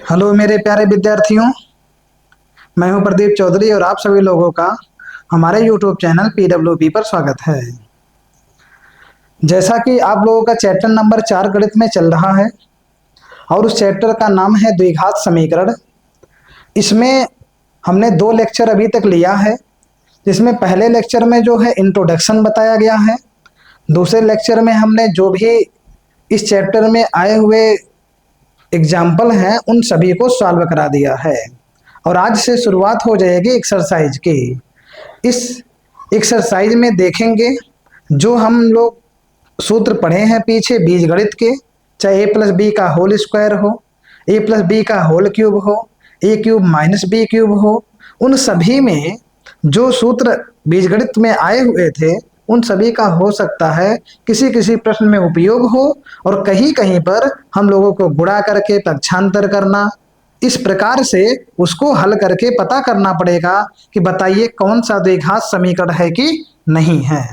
Hello मेरे प्यारे विद्यार्थियों। मैं हूं प्रदीप चौधरी और आप सभी लोगों का हमारे यूट्यूब चैनल PWP पर स्वागत है। जैसा कि आप लोगों का चैप्टर नंबर 4 गणित में चल रहा है और उस चैप्टर का नाम है द्विघात समीकरण। इसमें हमने 2 लेक्चर अभी तक लिया है, जिसमें पहले लेक्चर में जो है इंट्रोडक्शन बताया गया है। दूसरे लेक्चर में हमने जो भी इस चैप्टर में आए हुए एग्जाम्पल हैं उन सभी को सॉल्व करा दिया है और आज से शुरुआत हो जाएगी एक्सरसाइज की। इस एक्सरसाइज में देखेंगे जो हम लोग सूत्र पढ़े हैं पीछे बीजगणित के, चाहे a प्लस बी का होल स्क्वायर हो, a प्लस बी का होल क्यूब हो, a cube minus b cube हो, उन सभी में जो सूत्र बीजगणित में आए हुए थे उन सभी का हो सकता है किसी किसी प्रश्न में उपयोग हो और कहीं कहीं पर हम लोगों को गुणा करके पक्षांतर करना, इस प्रकार से उसको हल करके पता करना पड़ेगा कि बताइए कौन सा द्विघात समीकरण है कि नहीं है।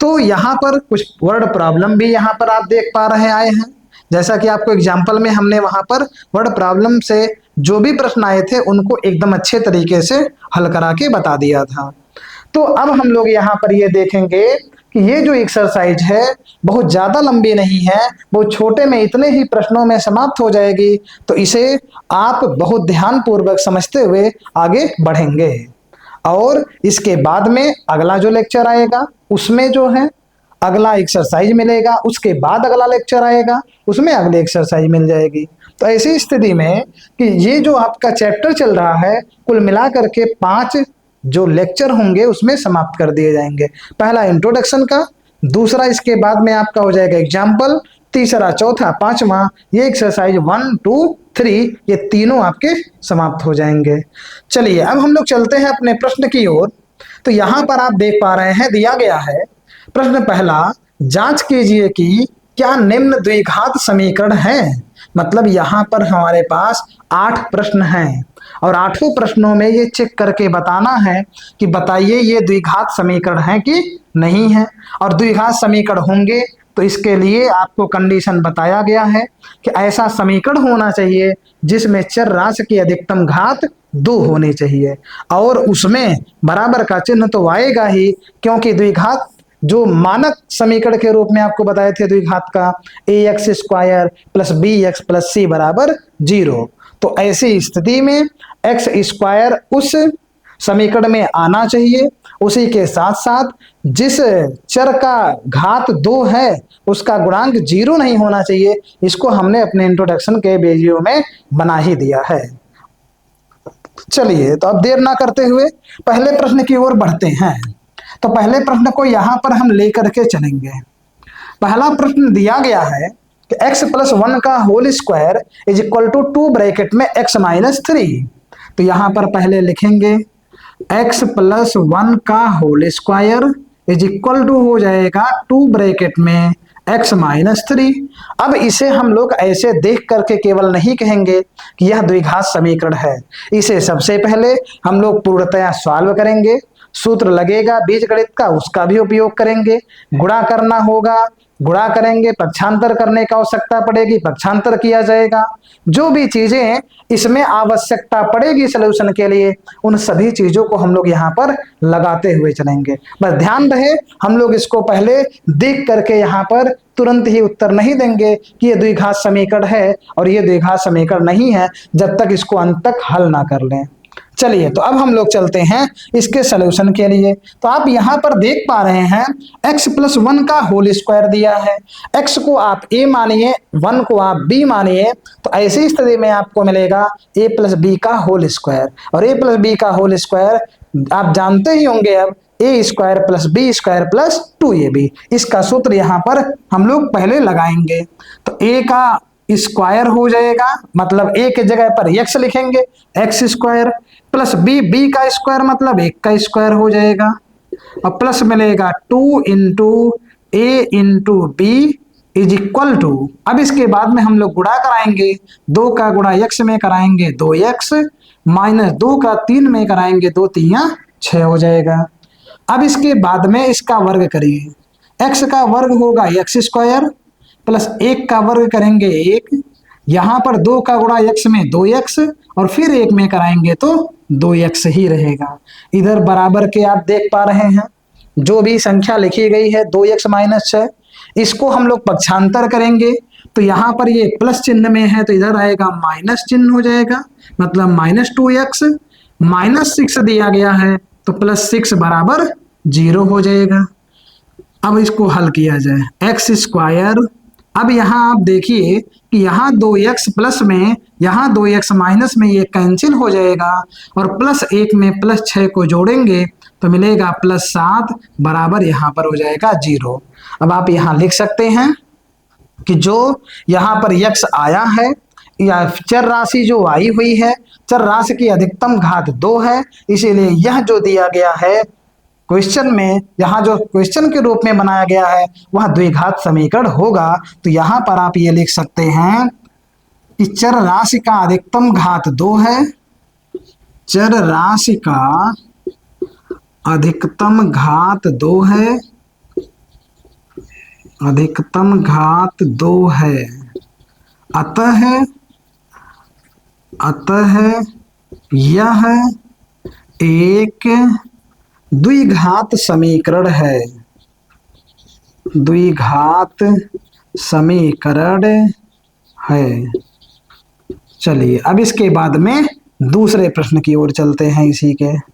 तो यहाँ पर कुछ वर्ड प्रॉब्लम भी यहाँ पर आप देख पा रहे आए हैं। जैसा कि आपको एग्जाम्पल में हमने वहां पर वर्ड प्रॉब्लम से जो भी प्रश्न आए थे उनको एकदम अच्छे तरीके से हल करा के बता दिया था। तो अब हम लोग यहाँ पर ये देखेंगे कि ये जो एक्सरसाइज है बहुत ज्यादा लंबी नहीं है, बहुत छोटे में इतने ही प्रश्नों में समाप्त हो जाएगी। तो इसे आप बहुत ध्यान पूर्वक समझते हुए आगे बढ़ेंगे और इसके बाद में अगला जो लेक्चर आएगा उसमें जो है अगला एक्सरसाइज मिलेगा, उसके बाद अगला लेक्चर आएगा उसमें अगली एक्सरसाइज मिल जाएगी। तो ऐसी स्थिति में कि ये जो आपका चैप्टर चल रहा है कुल मिलाकर के 5 जो लेक्चर होंगे उसमें समाप्त कर दिए जाएंगे। पहला इंट्रोडक्शन का, दूसरा इसके बाद में आपका हो जाएगा एग्जाम्पल, तीसरा, चौथा, पांचवा ये एक्सरसाइज 1 2 3 ये तीनों आपके समाप्त हो जाएंगे। चलिए अब हम लोग चलते हैं अपने प्रश्न की ओर। तो यहां पर आप देख पा रहे हैं दिया गया है प्रश्न पहला, जांच कीजिए कि क्या निम्न द्विघात समीकरण है। मतलब यहां पर हमारे पास 8 प्रश्न हैं और 8 प्रश्नों में ये चेक करके बताना है कि बताइए ये द्विघात समीकरण है कि नहीं है। और द्विघात समीकरण होंगे तो इसके लिए आपको कंडीशन बताया गया है कि ऐसा समीकरण होना चाहिए जिसमें चर राशि की अधिकतम घात 2 होनी चाहिए और उसमें बराबर का चिन्ह तो आएगा ही, क्योंकि द्विघात जो मानक समीकरण के रूप में आपको बताए थे द्विघात का ax square plus bx plus c बराबर 0। तो ऐसी स्थिति में x स्क्वायर उस समीकरण में आना चाहिए, उसी के साथ साथ जिस चर का घात 2 है उसका गुणांक 0 नहीं होना चाहिए। इसको हमने अपने इंट्रोडक्शन के वीडियो में बना ही दिया है। चलिए तो अब देर ना करते हुए पहले प्रश्न की ओर बढ़ते हैं। तो पहले प्रश्न को यहां पर हम लेकर के चलेंगे। पहला प्रश्न दिया गया है कि x प्लस 1 का whole square is equal to 2 bracket में x माइनस 3। तो यहां पर पहले लिखेंगे x प्लस 1 का whole square is equal to हो जाएगा 2 ब्रैकेट में x माइनस 3। अब इसे हम लोग ऐसे देख करके केवल नहीं कहेंगे कि यह द्विघात समीकरण है, इसे सबसे पहले हम लोग पूर्णतया सॉल्व करेंगे। सूत्र लगेगा बीजगणित का उसका भी उपयोग करेंगे, गुणा करना होगा गुणा करेंगे, पक्षांतर करने का आवश्यकता पड़ेगी पक्षांतर किया जाएगा। जो भी चीजें इसमें आवश्यकता पड़ेगी सलूशन के लिए उन सभी चीजों को हम लोग यहाँ पर लगाते हुए चलेंगे। बस ध्यान रहे हम लोग इसको पहले देख करके यहाँ पर तुरंत ही उत्तर नहीं देंगे कि ये द्विघात समीकरण है और ये द्विघात समीकरण नहीं है जब तक इसको अंत तक हल ना कर लें। चलिए तो अब हम लोग चलते हैं इसके सलूशन के लिए। तो आप यहां पर देख पा रहे हैं x प्लस 1 का होल स्क्वायर दिया है, x को आप a मानिए 1 को आप b मानिए, तो ऐसी स्थिति में आपको मिलेगा a प्लस बी का होल स्क्वायर और a प्लस बी का होल स्क्वायर आप जानते ही होंगे अब a square plus b square plus 2ab। इसका सूत्र यहां पर हम लोग पहले लगाएंगे। तो a का स्क्वायर हो जाएगा, मतलब a के जगह पर x लिखेंगे x स्क्वायर प्लस बी का स्क्वायर मतलब 1 का स्क्वायर हो जाएगा और प्लस मिलेगा 2 into a into b is equal to, अब इसके बाद में हम लोग गुणा कराएंगे, 2 का गुणा x में कराएंगे 2x माइनस 2 का 3 में कराएंगे 2 3 6 हो जाएगा। अब इसके बाद में इसका वर्ग करिए, x का वर्ग होगा x स्क्वायर प्लस 1 का वर्ग करेंगे 1 यहाँ पर 2 का गुणा x में 2x और फिर 1 में कराएंगे तो 2x ही रहेगा। इधर बराबर के आप देख पा रहे हैं, जो भी संख्या लिखी गई है 2x माइनस 6, इसको हम लोग पक्षांतर करेंगे तो यहाँ पर ये प्लस चिन्ह में है तो इधर आएगा माइनस चिन्ह हो जाएगा, मतलब -2x, -6 दिया गया है तो +6 बराबर 0 हो जाएगा। अब इसको हल किया जाए, एक्स स्क्वायर, अब यहाँ आप देखिए कि यहाँ 2x प्लस में यहाँ 2x माइनस में ये कैंसिल हो जाएगा और +1 में +6 को जोड़ेंगे तो मिलेगा +7 बराबर यहाँ पर हो जाएगा 0। अब आप यहाँ लिख सकते हैं कि जो यहाँ पर x आया है या चर राशि जो आई हुई है, चर राशि की अधिकतम घात 2 है, इसीलिए यह जो दिया गया है क्वेश्चन में, यहाँ जो क्वेश्चन के रूप में बनाया गया है वह द्विघात समीकरण होगा। तो यहाँ पर आप ये लिख सकते हैं कि चर राशि का अधिकतम घात 2 है, चर राशि का अधिकतम घात 2 है, अधिकतम घात 2 है, अतः यह एक द्विघात समीकरण है, द्विघात समीकरण है। चलिए अब इसके बाद में दूसरे प्रश्न की ओर चलते हैं। इसी के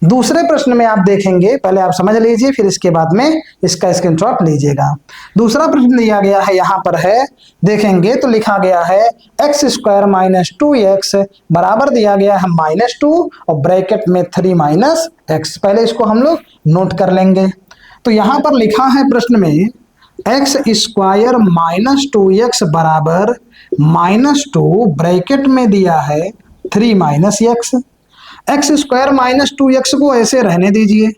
दूसरे प्रश्न में आप देखेंगे, पहले आप समझ लीजिए फिर इसके बाद में इसका स्क्रीनशॉट लीजिएगा। दूसरा प्रश्न दिया गया है, यहाँ पर है, देखेंगे तो लिखा गया है x² - 2x बराबर दिया गया है -2 और ब्रैकेट में 3 - x। पहले इसको हम लोग नोट कर लेंगे। तो यहाँ पर लिखा है प्रश्न में x² - 2x बराबर -2 ब्रैकेट में दिया है 3 - x। x² - 2x को ऐसे रहने दीजिए,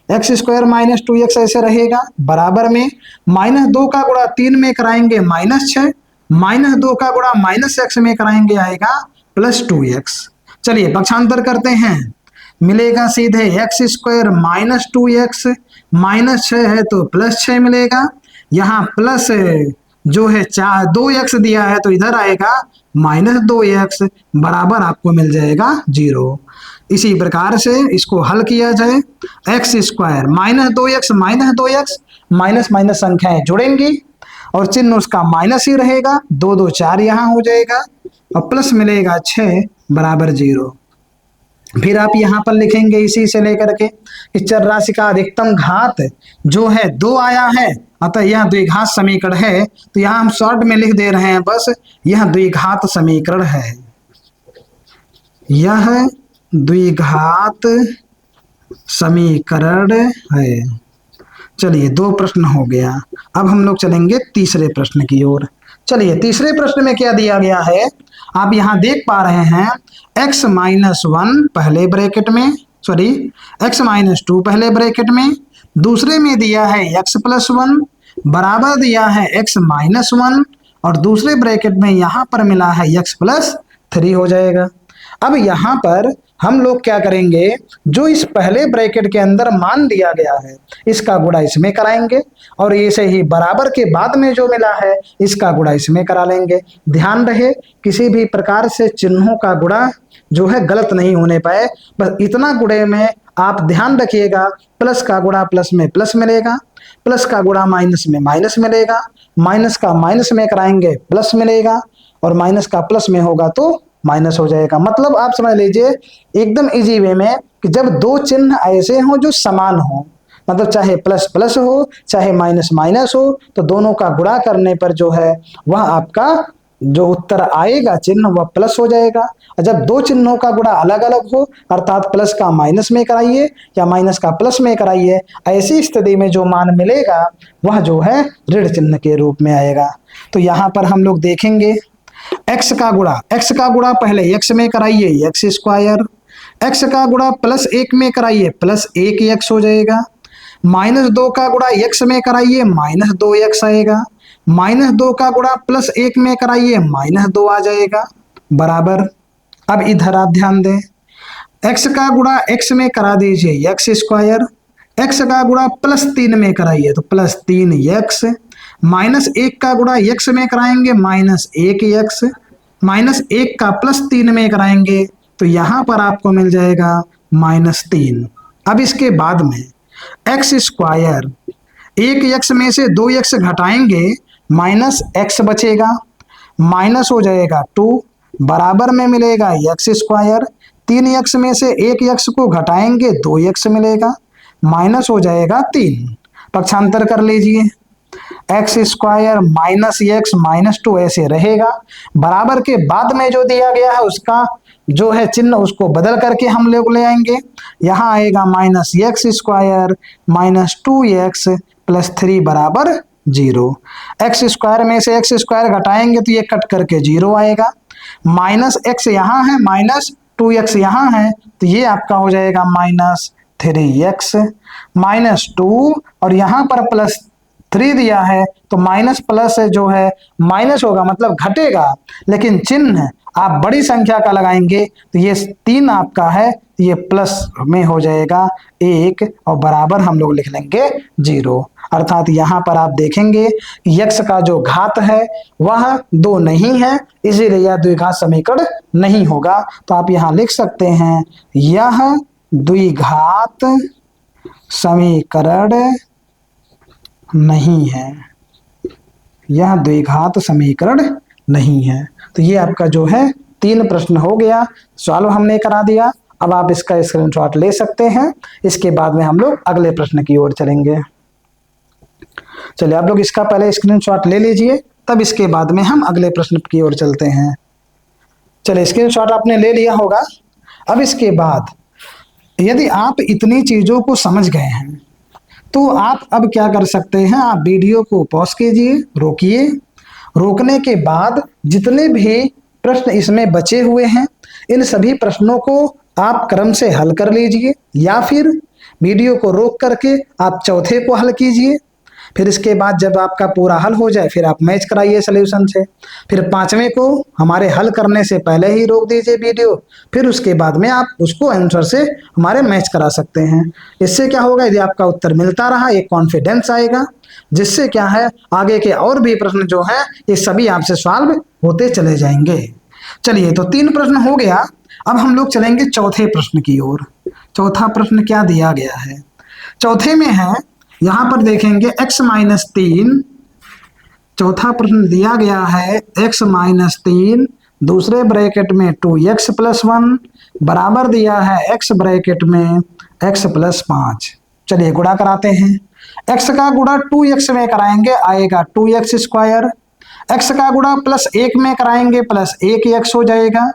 x² - 2x ऐसे रहेगा, बराबर में -2 का गुणा 3 में कराएंगे -6, -2 का गुणा -x में कराएंगे आएगा +2x। चलिए पक्षांतर करते हैं, मिलेगा सीधे x² - 2x, -6 है तो +6 मिलेगा, यहाँ प्लस जो है 2x दिया है तो इधर आएगा -2x बराबर आपको मिल जाएगा 0। इसी प्रकार से इसको हल किया जाए, x² - 2x माइनस माइनस संख्याएं जुड़ेंगी और चिन्ह उसका माइनस ही रहेगा, 2 2 4 यहाँ हो जाएगा और प्लस मिलेगा 6 बराबर 0। फिर आप यहाँ पर लिखेंगे इसी से लेकर के कि चर राशि का अधिकतम घात जो है 2 आया है, अतः यह द्विघात समीकरण है। तो यहाँ हम शॉर्ट में लिख दे रहे हैं बस, यह द्विघात समीकरण है, यह द्विघात समीकरण है। चलिए 2 प्रश्न हो गया, अब हम लोग चलेंगे तीसरे प्रश्न की ओर। चलिए तीसरे प्रश्न में क्या दिया गया है, आप यहाँ देख पा रहे हैं x - 1 पहले ब्रैकेट में, सॉरी x - 2 पहले ब्रैकेट में, दूसरे में दिया है x + 1 बराबर दिया है x - 1 और दूसरे ब्रैकेट में यहाँ पर मिला है x + 3 हो जाएगा। अब यहाँ पर हम लोग क्या करेंगे, जो इस पहले ब्रैकेट के अंदर मान दिया गया है इसका गुणा इसमें कराएंगे और ऐसे ही बराबर के बाद में जो मिला है इसका गुणा इसमें करा लेंगे। ध्यान रहे किसी भी प्रकार से चिन्हों का गुणा जो है गलत नहीं होने पाए, बस इतना गुणे में आप ध्यान रखिएगा, प्लस का गुणा प्लस में प्लस मिलेगा, प्लस का गुणा माइनस में माइनस मिलेगा, माइनस का माइनस में कराएंगे प्लस मिलेगा और माइनस का प्लस में होगा तो माइनस हो जाएगा। मतलब आप समझ लीजिए एकदम इजी वे में कि जब 2 चिन्ह ऐसे हों जो समान हो, मतलब चाहे प्लस प्लस हो चाहे माइनस माइनस हो, तो दोनों का गुणा करने पर जो है वह आपका जो उत्तर आएगा चिन्ह वह प्लस हो जाएगा। और जब 2 चिन्हों का गुणा अलग अलग हो, अर्थात प्लस का माइनस में कराइए या माइनस का प्लस में कराइए, ऐसी स्थिति में जो मान मिलेगा वह जो है ऋण चिन्ह के रूप में आएगा। तो यहाँ पर हम लोग देखेंगे x का गुणा पहले x में कराइए x², x का गुणा +1 में कराइए +1x हो जाएगा, -2 का गुणा x में कराइए -2x आएगा, -2 का गुणा +1 में कराइए -2 आ जाएगा बराबर। अब इधर आप ध्यान दें, x का गुणा x में करा दीजिए x², x का गुणा +3 में कराइए तो +3x, -1 का गुणा x में कराएंगे -1x, -1 का +3 में कराएंगे तो यहां पर आपको मिल जाएगा -3। अब इसके बाद में एक्स स्क्वायर, 1x में से 2x घटाएंगे -x बचेगा, माइनस हो जाएगा 2, बराबर में मिलेगा एक्स स्क्वायर, 3x में से 1x को घटाएंगे 2x मिलेगा, माइनस हो जाएगा 3। पक्षांतर कर लीजिए, एक्स स्क्वायर -x -2 ऐसे रहेगा। बराबर के बाद में जो दिया गया है उसका जो है चिन्ह उसको बदल करके हम लोग ले आएंगे। यहाँ आएगा -x स्क्वायर -2x + 3 बराबर 0। एक्स स्क्वायर में से एक्स स्क्वायर घटाएंगे तो ये कट करके 0 आएगा। -x यहाँ है, -2x यहाँ है, तो ये आपका हो जाएगा -3x -2 और यहाँ पर +3 दिया है तो माइनस प्लस जो है माइनस होगा मतलब घटेगा, लेकिन चिन्ह आप बड़ी संख्या का लगाएंगे तो ये 3 आपका है, ये प्लस में हो जाएगा 1 और बराबर हम लोग लिख लेंगे 0। अर्थात यहाँ पर आप देखेंगे x का जो घात है वह 2 नहीं है, इसीलिए यह द्विघात समीकरण नहीं होगा। तो आप यहाँ लिख सकते हैं यह द्विघात समीकरण नहीं है, यह द्विघात समीकरण नहीं है। तो ये आपका जो है 3 प्रश्न हो गया, सॉल्व हमने करा दिया। अब आप इसका स्क्रीनशॉट ले सकते हैं। इसके बाद में हम लोग अगले प्रश्न की ओर चलेंगे। चलिए आप लोग इसका पहले स्क्रीनशॉट ले लीजिए, तब इसके बाद में हम अगले प्रश्न की ओर चलते हैं। चलिए स्क्रीनशॉट आपने ले लिया होगा। अब इसके बाद यदि आप इतनी चीजों को समझ गए हैं तो आप अब क्या कर सकते हैं, आप वीडियो को पॉज कीजिए, रोकिए, रोकने के बाद जितने भी प्रश्न इसमें बचे हुए हैं इन सभी प्रश्नों को आप क्रम से हल कर लीजिए, या फिर वीडियो को रोक करके आप चौथे को हल कीजिए। फिर इसके बाद जब आपका पूरा हल हो जाए फिर आप मैच कराइए सॉल्यूशन से। फिर 5वें को हमारे हल करने से पहले ही रोक दीजिए वीडियो, फिर उसके बाद में आप उसको आंसर से हमारे मैच करा सकते हैं। इससे क्या होगा, यदि आपका उत्तर मिलता रहा एक कॉन्फिडेंस आएगा, जिससे क्या है आगे के और भी प्रश्न जो है ये सभी आपसे सॉल्व होते चले जाएंगे। चलिए तो 3 प्रश्न हो गया। अब हम लोग चलेंगे चौथे प्रश्न की ओर। चौथा प्रश्न क्या दिया गया है, चौथे में है यहां पर देखेंगे x-3, चौथा प्रश्न दिया गया है x-3 दूसरे ब्रैकेट में 2x + 1 बराबर दिया है x ब्रैकेट में x + 5। चलिए गुणा कराते हैं। x का गुणा 2x में कराएंगे आएगा 2x स्क्वायर, x का गुणा +1 में कराएंगे +1x हो जाएगा।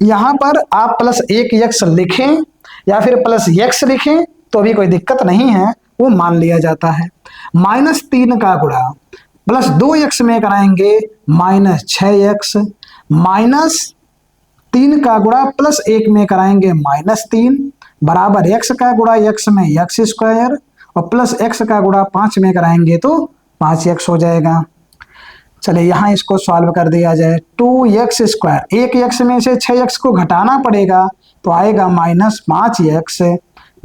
यहां पर आप +1x लिखें या फिर +x लिखें तो भी कोई दिक्कत नहीं है, वो मान लिया जाता है। -3 का गुणा +2x में कराएंगे -6x, -3 का गुणा +1 में कराएंगे -3 बराबर x का गुणा x में x स्क्वायर और +x का गुणा 5 में कराएंगे तो 5x हो जाएगा। चलिए यहाँ इसको सॉल्व कर दिया जाए। 2x स्क्वायर, 1x में से 6x को घटाना पड़ेगा तो आएगा -5x,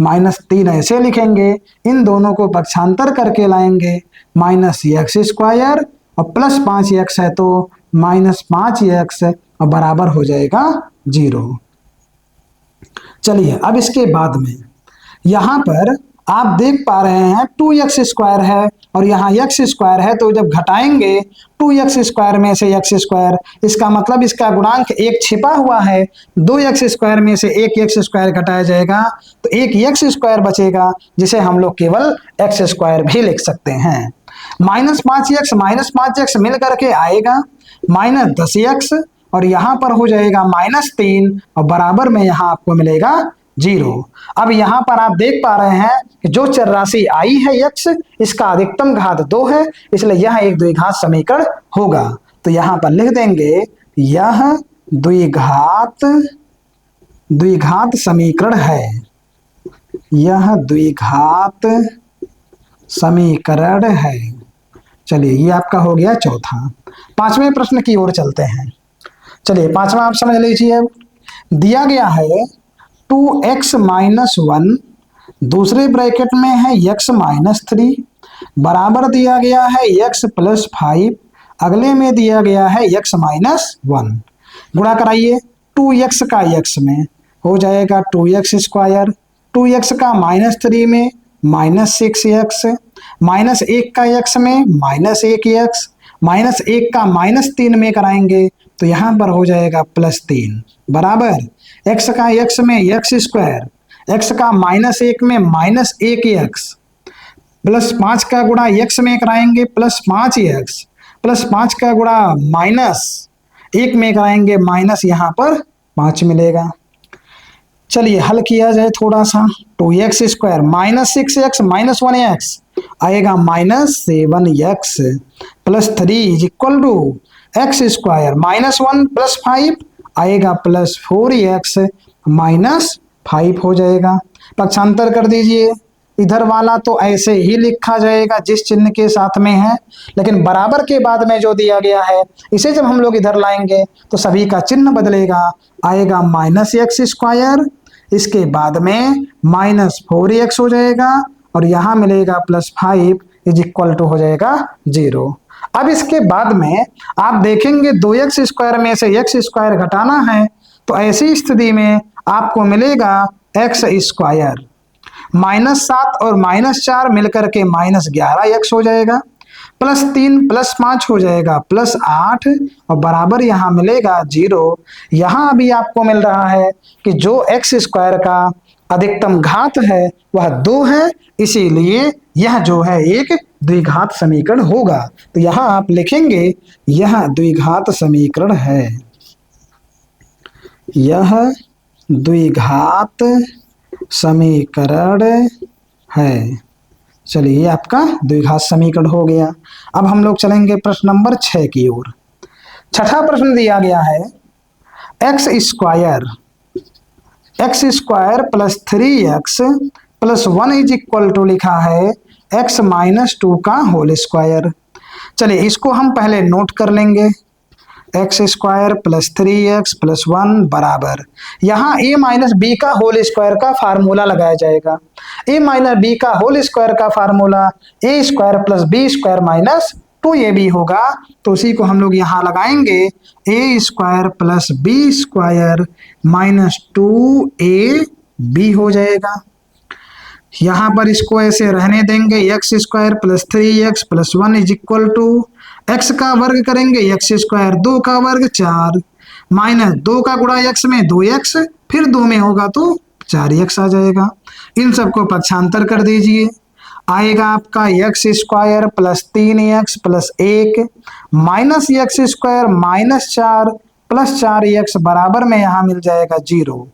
-3 ऐसे लिखेंगे, इन दोनों को पक्षांतर करके लाएंगे -x स्क्वायर और +5x है तो -5x और बराबर हो जाएगा 0। चलिए अब इसके बाद में यहाँ पर आप देख पा रहे हैं 2x स्क्वायर है और यहाँ x स्क्वायर है, तो जब घटाएंगे 2x स्क्वायर में से x स्क्वायर, इसका मतलब इसका गुणांक 1 छिपा हुआ है। 2x स्क्वायर में से 1x स्क्वायर घटाया जाएगा तो 1x स्क्वायर बचेगा, जिसे हम लोग केवल x स्क्वायर भी लिख सकते हैं। -5x मिल करके आएगा -10x और यहाँ पर हो जाएगा -3 और बराबर में यहाँ आपको मिलेगा 0। अब यहाँ पर आप देख पा रहे हैं कि जो चर राशि आई है x, इसका अधिकतम घात 2 है, इसलिए यह एक द्विघात समीकरण होगा। तो यहाँ पर लिख देंगे यह द्विघात समीकरण है, यह द्विघात समीकरण है। चलिए ये आपका हो गया चौथा। 5वें प्रश्न की ओर चलते हैं। चलिए 5वां आप समझ लीजिए। दिया गया है 2x - 1 दूसरे ब्रैकेट में है x - 3 बराबर दिया गया है x प्लस 5, अगले में दिया गया है x माइनस 1। गुणा कराइए, 2x का x में हो जाएगा 2x स्क्वायर, 2x का -3 में -6x, -1 का x में -1x, -1 का -3 में कराएंगे तो यहाँ पर हो जाएगा +3 बराबर x का x में x स्क्वायर, x का -1 में -1x, +5 का गुणा x में कराएंगे +5x, +5 का गुणा -1 में कराएंगे माइनस यहाँ पर 5 मिलेगा। चलिए हल किया जाए थोड़ा सा, 2x स्क्वायर -6x -1x आएगा -7x +3 is equal to x square -1 + 5 आएगा +4x -5 हो जाएगा। पक्षांतर कर दीजिए, इधर वाला तो ऐसे ही लिखा जाएगा जिस चिन्ह के साथ में है, लेकिन बराबर के बाद में जो दिया गया है इसे जब हम लोग इधर लाएंगे तो सभी का चिन्ह बदलेगा, आएगा -x स्क्वायर, इसके बाद में -4x हो जाएगा और यहाँ मिलेगा +5 इज इक्वल टू हो जाएगा 0। अब इसके बाद में आप देखेंगे 2x स्क्वायर में से x स्क्वायर घटाना है तो ऐसी स्थिति में आपको मिलेगा x स्क्वायर, -7 और -4 मिलकर के -11x हो जाएगा, +3 +5 हो जाएगा +8 और बराबर यहाँ मिलेगा 0। यहाँ अभी आपको मिल रहा है कि जो x स्क्वायर का अधिकतम घात है वह 2 है, इसीलिए यह जो है एक द्विघात समीकरण होगा। तो यहाँ आप लिखेंगे यह द्विघात समीकरण है, यह द्विघात समीकरण है। चलिए ये आपका द्विघात समीकरण हो गया। अब हम लोग चलेंगे प्रश्न नंबर 6 की ओर। छठा प्रश्न दिया गया है x square plus 3x plus 1 is equal to लिखा है x -2 का होल स्क्वायर। चलिए इसको हम पहले नोट कर लेंगे, x square plus 3x plus 1 बराबर, यहाँ a माइनस बी का होल स्क्वायर का फार्मूला लगाया जाएगा। a माइनस बी का होल स्क्वायर का formula a square plus b square minus 2ab होगा, तो उसी को हम लोग यहाँ लगाएंगे, a square plus b square minus 2ab हो जाएगा। यहाँ पर इसको ऐसे रहने देंगे, x square plus 3x plus 1 is equal to x का वर्ग करेंगे x स्क्वायर 2 का वर्ग 4 माइनस 2 का गुणा x में 2x, फिर 2 में होगा तो 4x आ जाएगा। इन सबको पक्षांतर कर दीजिए, आएगा आपका x square plus 3x plus 1 minus x square minus 4 plus 4x बराबर में यहाँ मिल जाएगा 0।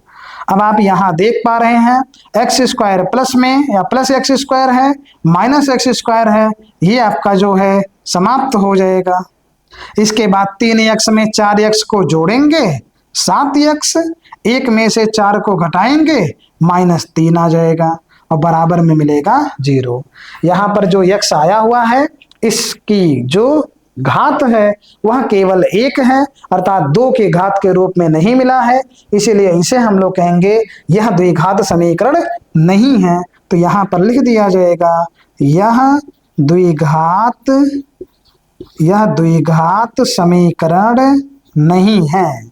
अब आप यहाँ देख पा रहे हैं x स्क्वायर प्लस में या प्लस x स्क्वायर है माइनस x स्क्वायर है, ये आपका जो है समाप्त हो जाएगा। इसके बाद 3x में 4x को जोड़ेंगे 7x, 1 में से 4 को घटाएंगे -3 आ जाएगा और बराबर में मिलेगा 0। यहाँ पर जो x आया हुआ है इसकी जो घात है वह केवल 1 है, अर्थात 2 के घात के रूप में नहीं मिला है, इसीलिए इसे हम लोग कहेंगे यह द्विघात समीकरण नहीं है। तो यहाँ पर लिख दिया जाएगा यह द्विघात समीकरण नहीं है,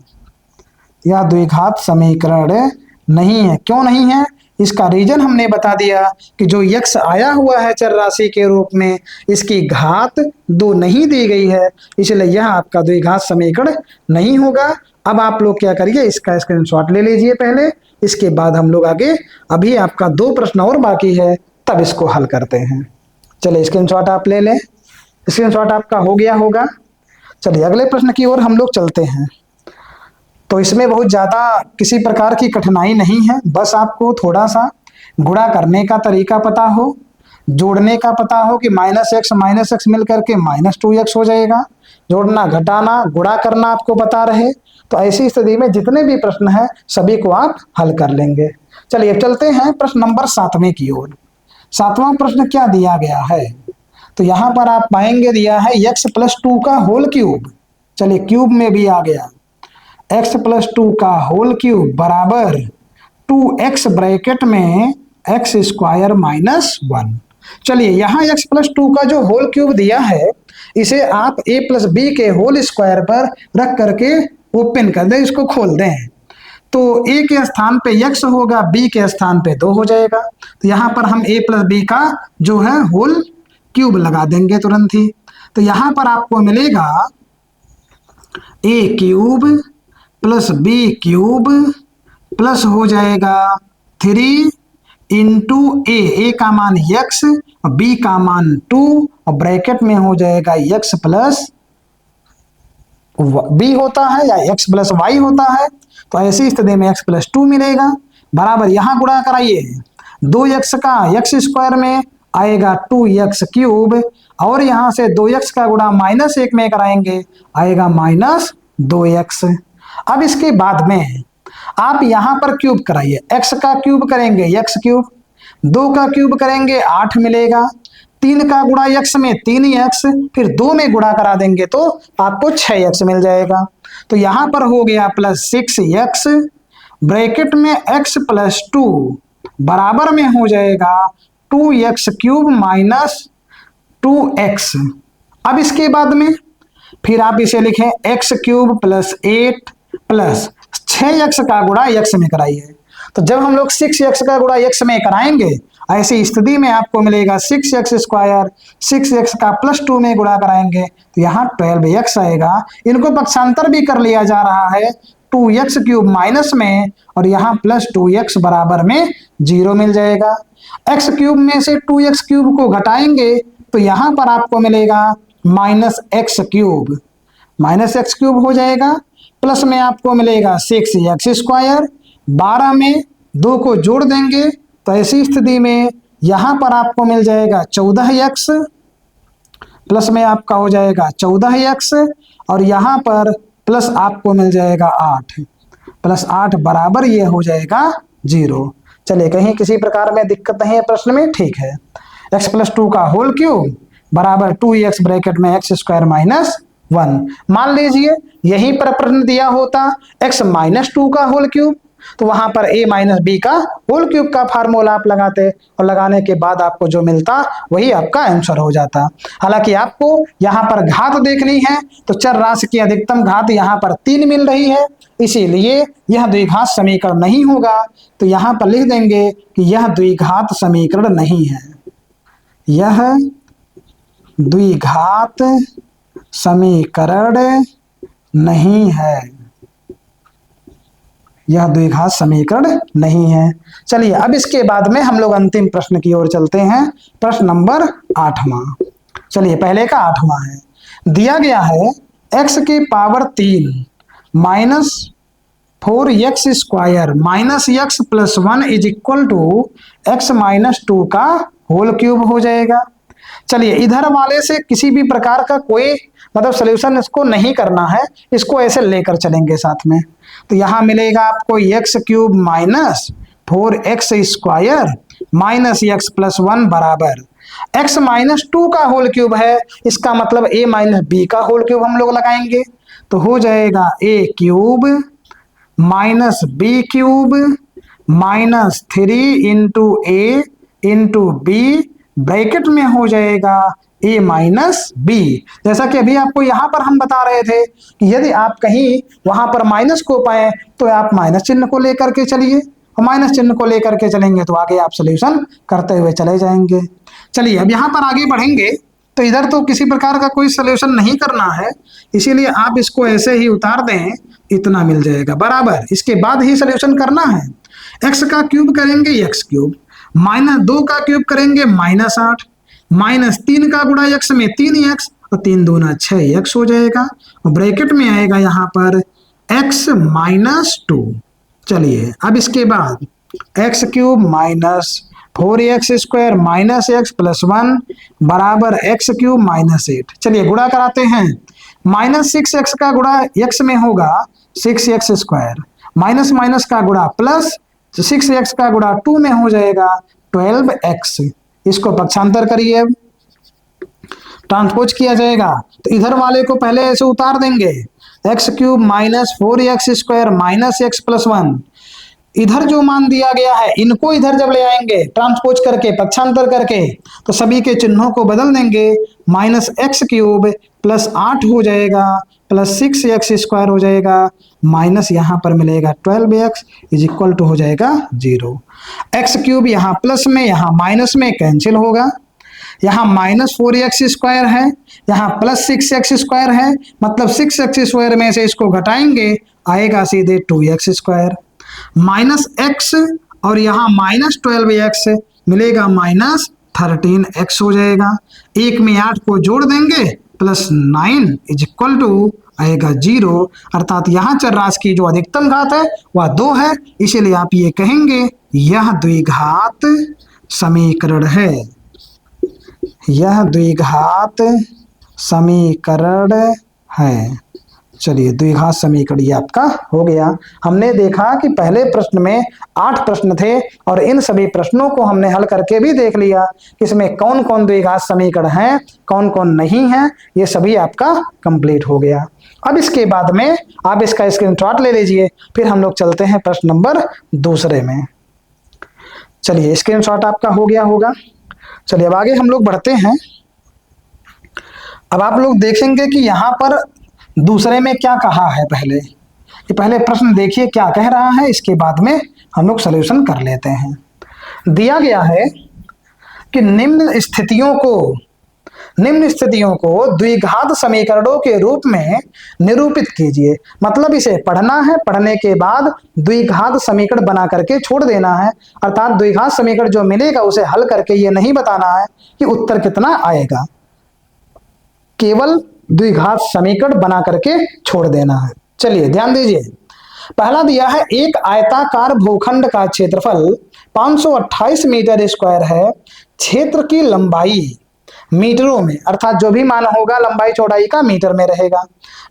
यह द्विघात समीकरण नहीं है। क्यों नहीं है, इसका रीजन हमने बता दिया कि जो x आया हुआ है चर राशि के रूप में, इसकी घात 2 नहीं दी गई है, इसलिए यह आपका द्विघात समीकरण नहीं होगा। अब आप लोग क्या करिए, इसका स्क्रीनशॉट ले लीजिए पहले, इसके बाद हम लोग आगे, अभी आपका 2 प्रश्न और बाकी है तब इसको हल करते हैं। चलिए स्क्रीनशॉट आप ले लें, स्क्रीनशॉट आपका हो गया होगा। चलिए अगले प्रश्न की ओर हम लोग चलते हैं। तो इसमें बहुत ज़्यादा किसी प्रकार की कठिनाई नहीं है, बस आपको थोड़ा सा गुणा करने का तरीका पता हो, जोड़ने का पता हो कि -x मिल करके -2x हो जाएगा, जोड़ना घटाना गुणा करना आपको पता रहे, तो ऐसी स्थिति में जितने भी प्रश्न हैं सभी को आप हल कर लेंगे। चलिए चलते हैं प्रश्न नंबर 7वें की ओर। 7वां प्रश्न क्या दिया गया है, तो यहाँ पर आप पाएंगे दिया है x प्लस 2 का होल क्यूब। चलिए क्यूब में भी आ गया, x प्लस 2 का होल क्यूब बराबर 2x ब्रैकेट में x स्क्वायर -1। चलिए यहाँ x प्लस 2 का जो होल क्यूब दिया है इसे आप a प्लस बी के होल स्क्वायर पर रख करके ओपन कर दें, इसको खोल दें। तो a के स्थान पे x होगा, b के स्थान पे 2 हो जाएगा। तो यहाँ पर हम a प्लस बी का जो है होल क्यूब लगा देंगे तुरंत ही। तो यहाँ पर आपको मिलेगा a cube plus b cube plus हो जाएगा 3 इंटू ए का मान x और b का मान 2 और ब्रैकेट में हो जाएगा x प्लस b होता है या x प्लस y होता है। तो ऐसी स्थिति में x प्लस 2 मिलेगा बराबर, यहाँ गुणा कराइए 2x का x स्क्वायर में आएगा 2x क्यूब और यहाँ से 2x का गुणा -1 में कराएंगे आएगा -2x। अब इसके बाद में आप यहाँ पर क्यूब कराइए, x का क्यूब करेंगे x क्यूब, 2 का क्यूब करेंगे 8 मिलेगा, 3 का गुणा x में 3x, फिर 2 में गुणा करा देंगे तो आपको 6x मिल जाएगा। तो यहाँ पर हो गया प्लस 6x ब्रैकेट में x प्लस 2 बराबर में हो जाएगा 2x क्यूब माइनस 2x। अब इसके बाद में फिर आप इसे लिखें x cube plus 8 plus 6x का गुणा x में कराइए। तो जब हम लोग 6x का गुणा x में कराएंगे ऐसी स्थिति में आपको मिलेगा 6x स्क्वायर, 6x का प्लस 2 में गुणा कराएंगे तो यहाँ 12x आएगा। इनको पक्षांतर भी कर लिया जा रहा है 2x क्यूब माइनस में और यहाँ प्लस 2x बराबर में 0 मिल जाएगा। x क्यूब में से 2x क्यूब को घटाएंगे तो यहाँ पर आपको मिलेगा -x क्यूब, -x क्यूब हो जाएगा, प्लस में आपको मिलेगा 6x स्क्वायर, 12 में 2 को जोड़ देंगे तो ऐसी स्थिति में यहाँ पर आपको मिल जाएगा 14x, प्लस में आपका हो जाएगा 14x और यहाँ पर प्लस आपको मिल जाएगा 8, प्लस 8 बराबर ये हो जाएगा 0। चलिए कहीं किसी प्रकार में दिक्कत नहीं है प्रश्न में, ठीक है। x प्लस 2 का होल क्यूब बराबर 2x ब्रैकेट में x स्क्वायर माइनस 1। मान लीजिए यहीं पर प्रश्न दिया होता x माइनस 2 का होल क्यूब तो वहां पर a माइनस बी का होल क्यूब का फार्मूला आप लगाते और लगाने के बाद आपको जो मिलता वही आपका आंसर हो जाता। हालांकि आपको यहाँ पर घात देखनी है तो चर राशि की अधिकतम घात यहाँ पर 3 मिल रही है, इसीलिए यह द्विघात समीकरण नहीं होगा। तो यहाँ पर लिख देंगे कि यह द्विघात समीकरण नहीं है, यह द्विघात समीकरण नहीं है, यह द्विघात समीकरण नहीं है। चलिए अब इसके बाद में हम लोग अंतिम प्रश्न की ओर चलते हैं, प्रश्न नंबर 8वां। चलिए पहले का 8वां है, दिया गया है x की power 3 minus 4x square minus x plus 1 is equal to x minus 2 का होल क्यूब हो जाएगा। चलिए इधर वाले से किसी भी प्रकार का कोई मतलब सोल्यूशन इसको नहीं करना है, इसको ऐसे लेकर चलेंगे साथ में। तो यहाँ मिलेगा आपको x cube minus 4x square minus x plus 1 बराबर x माइनस 2 का होल क्यूब है, इसका मतलब a माइनस बी का होल क्यूब हम लोग लगाएंगे तो हो जाएगा a cube minus b cube minus 3 into a into b bracket में हो जाएगा a माइनस बी। जैसा कि अभी आपको यहाँ पर हम बता रहे थे कि यदि आप कहीं वहां पर माइनस को पाए तो आप माइनस चिन्ह को लेकर के चलिए और माइनस चिन्ह को लेकर के चलेंगे तो आगे आप सोल्यूशन करते हुए चले जाएंगे। चलिए अब यहाँ पर आगे बढ़ेंगे तो इधर तो किसी प्रकार का कोई सोल्यूशन नहीं करना है, इसीलिए आप इसको ऐसे ही उतार दें, इतना मिल जाएगा बराबर। इसके बाद ही सोल्यूशन करना है, x का क्यूब करेंगे x क्यूब, माइनस 2 का क्यूब करेंगे माइनस 8, माइनस 3 का गुणा x में 3x और 3 दूना 6x हो जाएगा और ब्रैकेट में आएगा यहाँ पर x माइनस 2। चलिए अब इसके बाद x cube minus 4x square minus x plus 1 बराबर x क्यूब माइनस 8। चलिए गुणा कराते हैं, माइनस 6x का गुणा x में होगा 6x स्क्वायर, माइनस माइनस का गुणा प्लस 6x का गुणा 2 में हो जाएगा 12x। इसको पक्षांतर करिए, ट्रांसपोज किया जाएगा तो इधर वाले को पहले ऐसे उतार देंगे, x cube minus 4x square minus x plus 1 इधर जो मान दिया गया है इनको इधर जब ले आएंगे ट्रांसपोज करके पक्षांतर करके तो सभी के चिन्हों को बदल देंगे। माइनस एक्स क्यूब प्लस 8 हो जाएगा प्लस 6x² हो जाएगा माइनस यहाँ पर मिलेगा 12x इज इक्वल टू हो जाएगा 0। एक्स क्यूब यहाँ प्लस में यहाँ माइनस में कैंसिल होगा। यहाँ माइनस 4x² है यहाँ प्लस 6x² है मतलब 6x² में से इसको घटाएंगे आएगा सीधे 2x²। माइनस एक्स और यहाँ माइनस 12x मिलेगा माइनस 13x हो जाएगा। एक में 8 को जोड़ देंगे प्लस 9 इज इक्वल टू आएगा 0। अर्थात यहाँ चरराशि की जो अधिकतम घात है वह 2 है, इसीलिए आप ये कहेंगे यह द्विघात समीकरण है। यह द्विघात समीकरण है। चलिए द्विघात समीकरण ये आपका हो गया। हमने देखा कि पहले प्रश्न में 8 प्रश्न थे और इन सभी प्रश्नों को हमने हल करके भी देख लिया कि इसमें कौन कौन द्विघात समीकरण हैं कौन कौन नहीं है, ये सभी आपका कंप्लीट हो गया। अब इसके बाद में आप इसका स्क्रीनशॉट ले लीजिए, फिर हम लोग चलते हैं प्रश्न नंबर 2 में। चलिए स्क्रीनशॉट आपका हो गया होगा। चलिए अब आगे हम लोग बढ़ते हैं। अब आप लोग देखेंगे कि यहाँ पर दूसरे में क्या कहा है। पहले प्रश्न देखिए क्या कह रहा है, इसके बाद में हम लोग सॉल्यूशन कर लेते हैं। दिया गया है कि निम्न स्थितियों को द्विघात समीकरणों के रूप में निरूपित कीजिए। मतलब इसे पढ़ना है, पढ़ने के बाद द्विघात समीकरण बना करके छोड़ देना है। अर्थात द्विघात समीकरण जो मिलेगा उसे हल करके ये नहीं बताना है कि उत्तर कितना आएगा, केवल द्विघात समीकरण बना करके छोड़ देना है। चलिए ध्यान दीजिए। पहला दिया है एक आयताकार भूखंड का क्षेत्रफल 528 मीटर स्क्वायर है। क्षेत्र की लंबाई मीटरों में, अर्थात जो भी मान होगा लंबाई चौड़ाई का मीटर में रहेगा।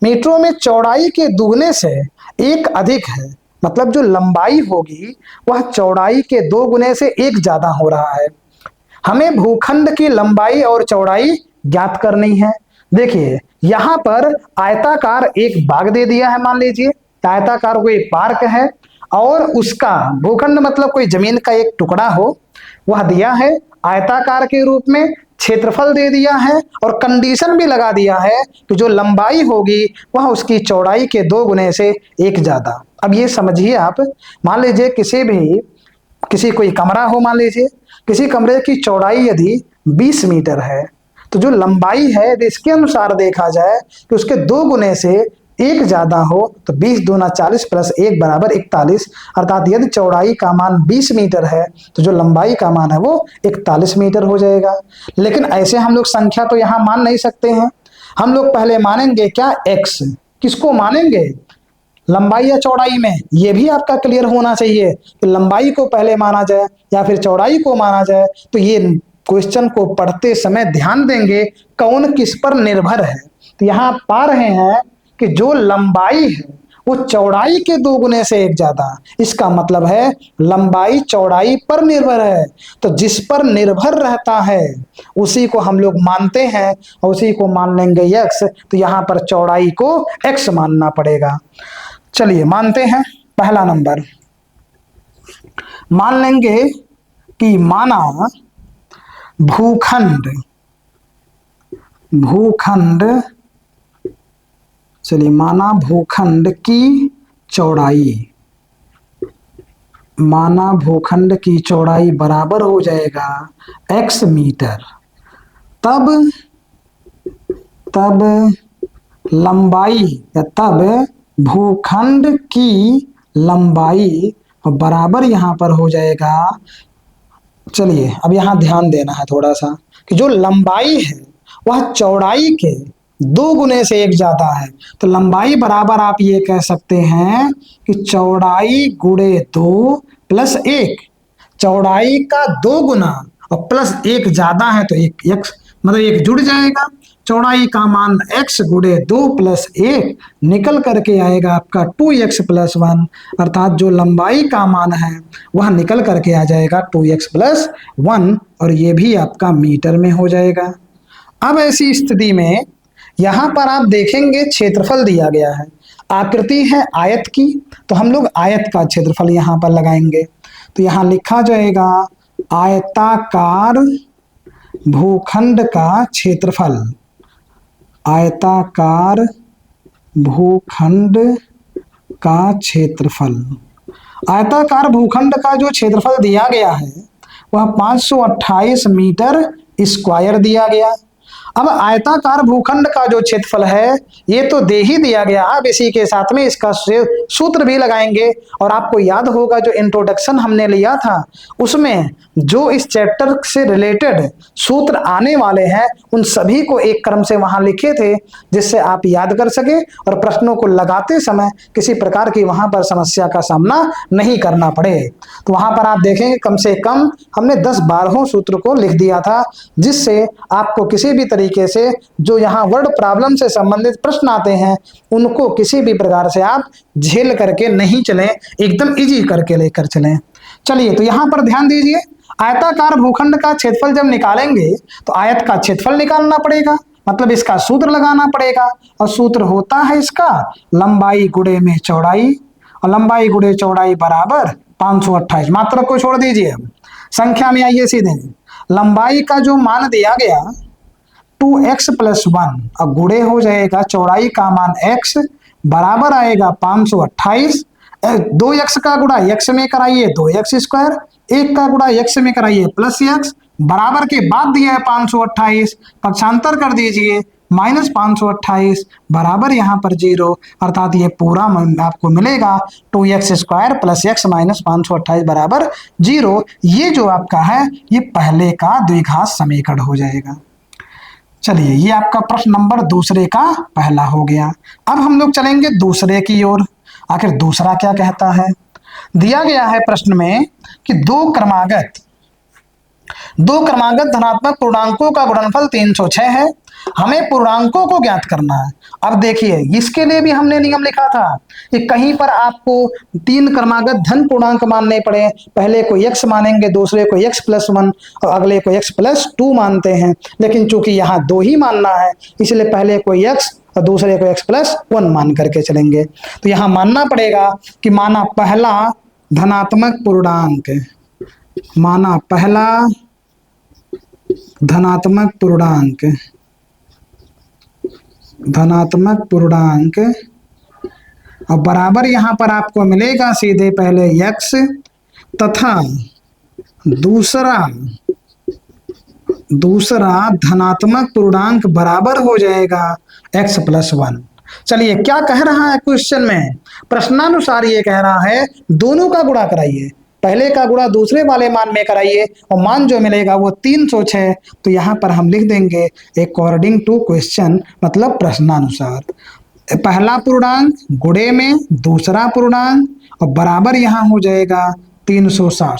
मीटरों में चौड़ाई के दुगने से एक अधिक है। मतलब जो लंबाई होगी वह चौड़ाई के 2 गुने से 1 ज्यादा हो रहा है। हमें भूखंड की लंबाई और चौड़ाई ज्ञात करनी है। देखिए यहाँ पर आयताकार एक बाग दे दिया है। मान लीजिए आयताकार कोई पार्क है और उसका भूखंड मतलब कोई जमीन का एक टुकड़ा हो, वह दिया है आयताकार के रूप में। क्षेत्रफल दे दिया है और कंडीशन भी लगा दिया है कि जो लंबाई होगी वह उसकी चौड़ाई के 2 गुने से 1 ज्यादा। अब ये समझिए आप, मान लीजिए किसी कोई कमरा हो, मान लीजिए किसी कमरे की चौड़ाई यदि 20 मीटर है तो जो लंबाई है इसके अनुसार देखा जाए कि उसके 2 गुने से 1 ज्यादा हो तो 20 दूना 40 प्लस 1 बराबर 41। अर्थात यदि चौड़ाई का मान 20 मीटर है तो जो लंबाई का मान है वो 41 मीटर हो जाएगा। लेकिन ऐसे हम लोग संख्या तो यहाँ मान नहीं सकते हैं। हम लोग पहले मानेंगे क्या, x। किसको मानेंगे, लंबाई या चौड़ाई में? ये भी आपका क्लियर होना चाहिए कि लंबाई को पहले माना जाए या फिर चौड़ाई को माना जाए। तो ये क्वेश्चन को पढ़ते समय ध्यान देंगे कौन किस पर निर्भर है। तो यहाँ आप पा रहे हैं कि जो लंबाई है वो चौड़ाई के 2 गुने से 1 ज्यादा। इसका मतलब है लंबाई चौड़ाई पर निर्भर है। तो जिस पर निर्भर रहता है उसी को हम लोग मानते हैं और उसी को मान लेंगे x। तो यहाँ पर चौड़ाई को x मानना पड़ेगा। चलिए मानते हैं। पहला नंबर मान लेंगे कि माना भूखंड चलिए माना भूखंड की चौड़ाई बराबर हो जाएगा x मीटर। तब लंबाई या तब भूखंड की लंबाई बराबर यहाँ पर हो जाएगा। चलिए अब यहाँ ध्यान देना है थोड़ा सा कि जो लंबाई है वह चौड़ाई के 2 गुने से 1 ज्यादा है। तो लंबाई बराबर आप ये कह सकते हैं कि चौड़ाई गुणे 2 प्लस 1। चौड़ाई का 2 गुना और प्लस 1 ज्यादा है तो एक मतलब 1 जुड़ जाएगा। चौड़ाई का मान x गुणे 2 प्लस 1 निकल करके आएगा आपका 2x प्लस 1। अर्थात जो लंबाई का मान है वह निकल करके आ जाएगा 2x प्लस 1 और ये भी आपका मीटर में हो जाएगा। अब ऐसी स्थिति में यहाँ पर आप देखेंगे क्षेत्रफल दिया गया है, आकृति है आयत की, तो हम लोग आयत का क्षेत्रफल यहाँ पर लगाएंगे। तो यहाँ लिखा जाएगा आयताकार भूखंड का क्षेत्रफल, आयताकार भूखंड का क्षेत्रफल। आयताकार भूखंड का जो क्षेत्रफल दिया गया है वह 528 मीटर स्क्वायर दिया गया। अब आयताकार भूखंड का जो क्षेत्रफल है ये तो दे ही दिया गया, अब इसी के साथ में इसका सूत्र भी लगाएंगे। और आपको याद होगा जो इंट्रोडक्शन हमने लिया था उसमें जो इस चैप्टर से रिलेटेड सूत्र आने वाले हैं उन सभी को एक क्रम से वहां लिखे थे, जिससे आप याद कर सके और प्रश्नों को लगाते समय किसी प्रकार की वहां पर समस्या का सामना नहीं करना पड़े। तो वहां पर आप देखेंगे कम से कम हमने 10-12 सूत्र को लिख दिया था, जिससे आपको किसी भी तरीके से जो यहाँ वर्ड प्रॉब्लम से संबंधित प्रश्न आते हैं उनको किसी भी प्रकार से आप झेल करके नहीं चलें, एकदम इजी करके लेकर चलें। चलिए, तो यहाँ पर ध्यान दीजिए, आयताकार भूखंड का क्षेत्रफल जब निकालेंगे तो आयत का क्षेत्रफल निकालना पड़ेगा, मतलब इसका सूत्र लगाना पड़ेगा। और सूत्र होता है इसका लंबाई गुणे में चौड़ाई, और लंबाई गुणे चौड़ाई बराबर 528। मात्रक को छोड़ दीजिए, अब संख्या में आइए सीधे। लंबाई का जो मान दिया गया 2x + 1 और गुणे हो जाएगा चौड़ाई का मान x बराबर आएगा 528। 2x का गुणा x में कराइए 2x², 1 का गुणा x में कराइए +x, बराबर के बाद दिया है 528, पक्षांतर कर दीजिए -528 बराबर यहाँ पर 0, अर्थात ये पूरा आपको मिलेगा 2x² + x - 528 बराबर 0। ये जो आपका है ये पहले का द्विघात समीकरण हो जाएगा। चलिए, ये आपका प्रश्न नंबर दूसरे का पहला हो गया। अब हम लोग चलेंगे दूसरे की ओर। आखिर दूसरा क्या कहता है? दिया गया है प्रश्न में कि दो क्रमागत धनात्मक पूर्णांकों का गुणनफल 306 है, हमें पूर्णांकों को ज्ञात करना है। अब देखिए, इसके लिए भी हमने नियम लिखा था कि कहीं पर आपको 3 क्रमागत धन पूर्णांक मानने पड़े, पहले को x मानेंगे, दूसरे को x + 1 और अगले को x + 2 मानते हैं। लेकिन चूंकि यहाँ 2 ही मानना है इसलिए पहले को x और दूसरे को x + 1 मान करके चलेंगे। तो यहाँ मानना पड़ेगा कि माना पहला धनात्मक पूर्णांक, माना पहला धनात्मक पूर्णांक और बराबर यहाँ पर आपको मिलेगा सीधे पहले x तथा दूसरा धनात्मक पूर्णांक बराबर हो जाएगा x + 1। चलिए, क्या कह रहा है क्वेश्चन में? प्रश्नानुसार ये कह रहा है दोनों का गुणा कराइए, पहले का गुणा दूसरे वाले मान में कराइए और मान जो मिलेगा वो 306। तो यहाँ पर हम लिख देंगे अकॉर्डिंग टू क्वेश्चन, मतलब प्रश्नानुसार। पहला पूर्णांक गुणे में दूसरा पूर्णांक और बराबर यहाँ हो जाएगा 306।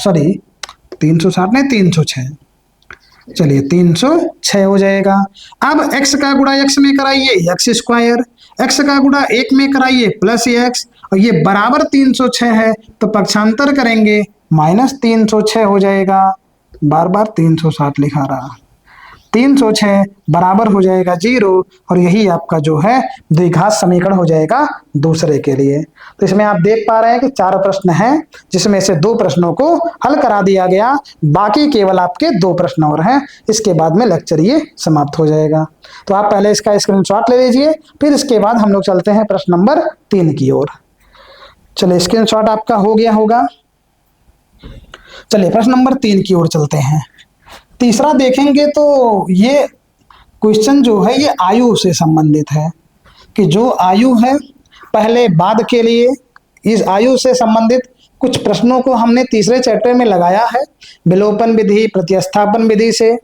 चलिए, 306 हो जाएगा। अब x का गुणा x में कराइए x², x का गुणा 1 में कराइए +x और ये बराबर 306 है, तो पक्षांतर करेंगे -306 हो जाएगा। बार बार 360 लिखा रहा, 306 बराबर हो जाएगा 0 और यही आपका जो है द्विघात समीकरण हो जाएगा दूसरे के लिए। तो इसमें आप देख पा रहे हैं कि 4 प्रश्न हैं, जिसमें से 2 प्रश्नों को हल करा दिया गया, बाकी केवल आपके 2 प्रश्न और हैं। इसके बाद में लेक्चर ये समाप्त हो जाएगा। तो आप पहले इसका स्क्रीनशॉट ले लीजिए, फिर इसके बाद हम लोग चलते हैं प्रश्न नंबर 3 की ओर। चलिए, स्क्रीनशॉट आपका हो गया होगा। चलिए, प्रश्न नंबर 3 की ओर चलते हैं। तीसरा देखेंगे तो ये क्वेश्चन जो है ये आयु से संबंधित है, कि जो आयु है पहले बाद के लिए इस आयु से संबंधित कुछ प्रश्नों को हमने तीसरे चैप्टर में लगाया है विलोपन विधि, प्रतिस्थापन विधि से।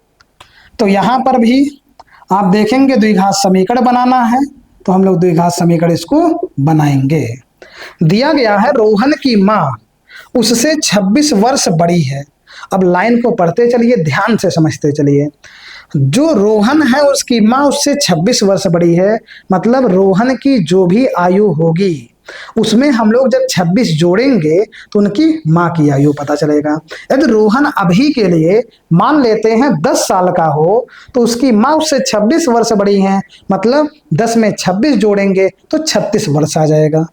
तो यहाँ पर भी आप देखेंगे द्विघात समीकरण बनाना है, तो हम लोग द्विघात समीकरण इसको बनाएंगे। दिया गया है रोहन की माँ उससे 26 वर्ष बड़ी है। अब लाइन को पढ़ते चलिए, ध्यान से समझते चलिए। जो रोहन है उसकी माँ उससे 26 वर्ष बड़ी है, मतलब रोहन की जो भी आयु होगी उसमें हम लोग जब 26 जोड़ेंगे तो उनकी माँ की आयु पता चलेगा। यदि रोहन अभी के लिए मान लेते हैं 10 साल का हो, तो उसकी माँ उससे 26 वर्ष बड़ी है, मतलब 10 में 26 जोड़ेंगे तो 36 वर्ष आ जाएगा।